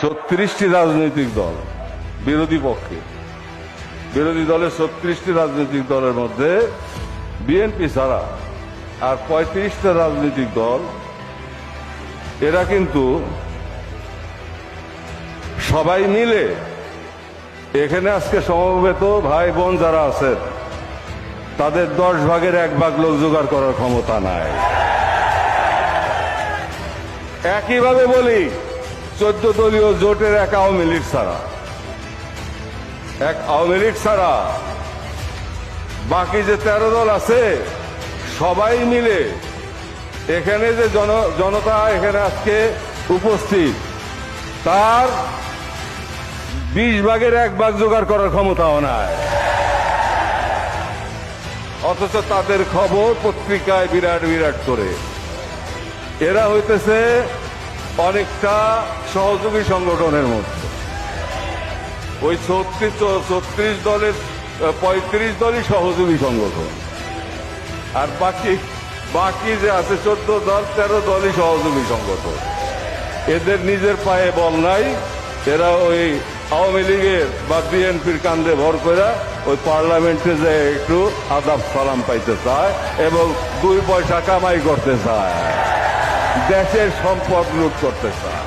36টি রাজনৈতিক দল বিরোধী পক্ষে, বিরোধী দলের 36টি রাজনৈতিক দলের মধ্যে বিএনপি ছাড়া আর 35টা রাজনৈতিক দল, এরা কিন্তু সবাই মিলে এখানে আজকে সমবেত ভাই বোন যারা আছেন তাদের 10 ভাগের 1 ভাগ লোক জোগাড় করার ক্ষমতা নাই। একইভাবে বলি, 14 দলীয় জোটের এক আওয়ামী লীগ ছাড়া বাকি যে 13 দল আছে সবাই মিলে এখানে যে জনতা এখানে আজকে উপস্থিত, তার 20 ভাগের 1 ভাগ জোগাড় করার ক্ষমতাও নাই। অথচ তাদের খবর পত্রিকায় বিরাট বিরাট করে। এরা হইতেছে অনেকটা সহযোগী সংগঠনের মধ্যে। ওই 36 দলের 35 দলই সহযোগী সংগঠন, আর বাকি যে আছে 14 দল 13 দলই সহযোগী সংগঠন। এদের নিজের পায়ে বল নাই। এরা ওই আওয়ামী লীগের বা বিএনপির কান্দে ভর করে ওই পার্লামেন্টে যে একটু আদাব সালাম পাইতে চায় এবং 2 পয়সা কামাই করতে চায়, দেশের সম্পদ লুট করতে চায়।